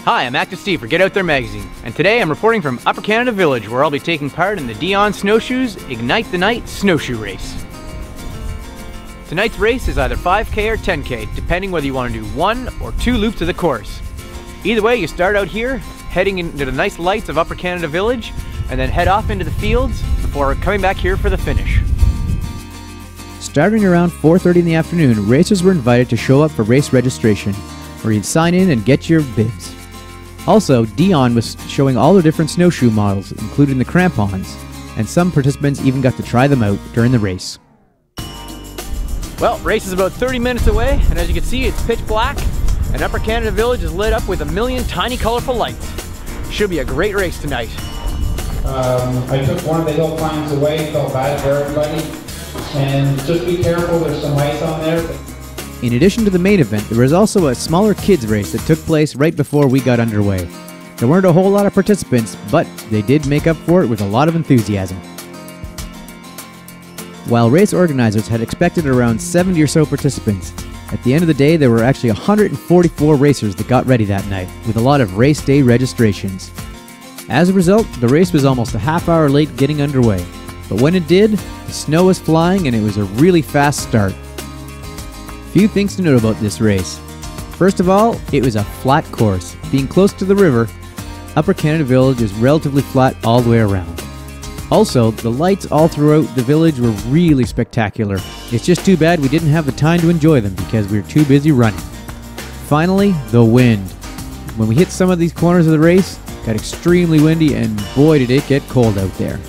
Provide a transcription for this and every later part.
Hi, I'm ActiveSteve for Get Out There magazine, and today I'm reporting from Upper Canada Village, where I'll be taking part in the Dion Snowshoes Ignite the Night Snowshoe Race. Tonight's race is either 5K or 10K, depending whether you want to do 1 or 2 loops of the course. Either way, you start out here, heading into the nice lights of Upper Canada Village, and then head off into the fields before coming back here for the finish. Starting around 4:30 in the afternoon, racers were invited to show up for race registration, where you'd sign in and get your bibs. Also, Dion was showing all the different snowshoe models, including the crampons, and some participants even got to try them out during the race. Well, race is about 30 minutes away, and as you can see, it's pitch black, and Upper Canada Village is lit up with a million tiny colorful lights. Should be a great race tonight. I took one of the hill climbs away, felt bad for everybody, and just be careful, there's some ice on there. In addition to the main event, there was also a smaller kids race that took place right before we got underway. There weren't a whole lot of participants, but they did make up for it with a lot of enthusiasm. While race organizers had expected around 70 or so participants, at the end of the day there were actually 144 racers that got ready that night, with a lot of race day registrations. As a result, the race was almost a half hour late getting underway, but when it did, the snow was flying and it was a really fast start. Few things to note about this race. First of all, it was a flat course. Being close to the river, Upper Canada Village is relatively flat all the way around. Also, the lights all throughout the village were really spectacular. It's just too bad we didn't have the time to enjoy them because we were too busy running. Finally, the wind. When we hit some of these corners of the race, it got extremely windy and boy did it get cold out there.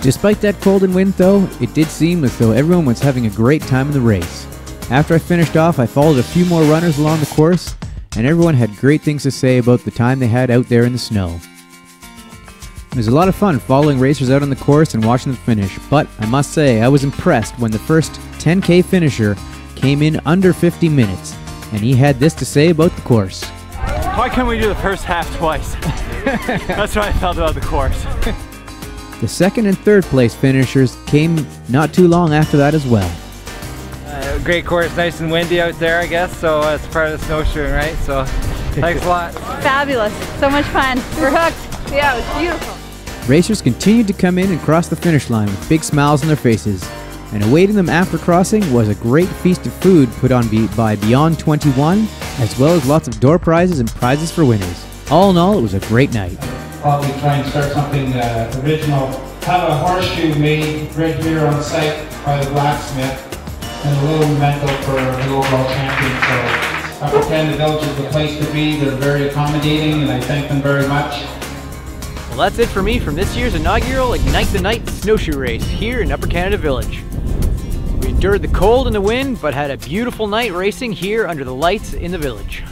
Despite that cold and wind though, it did seem as though everyone was having a great time in the race. After I finished off, I followed a few more runners along the course, and everyone had great things to say about the time they had out there in the snow. It was a lot of fun following racers out on the course and watching them finish, but I must say I was impressed when the first 10K finisher came in under 50 minutes, and he had this to say about the course. Why can't we do the first half twice? That's what I felt about the course. The second and third place finishers came not too long after that as well. Great course, nice and windy out there, I guess, so it's part of the snowshoeing, right? So, thanks a lot. Fabulous, so much fun. We're hooked. Yeah, it was beautiful. Racers continued to come in and cross the finish line with big smiles on their faces, and awaiting them after crossing was a great feast of food put on by Beyond 21, as well as lots of door prizes and prizes for winners. All in all, it was a great night. Probably try and start something original. Have a horseshoe made right here on site by the blacksmith, and a little memento for the overall champion. So Upper Canada Village is the place to be. They're very accommodating, and I thank them very much. Well, that's it for me from this year's inaugural Ignite the Night Snowshoe Race here in Upper Canada Village. We endured the cold and the wind, but had a beautiful night racing here under the lights in the village.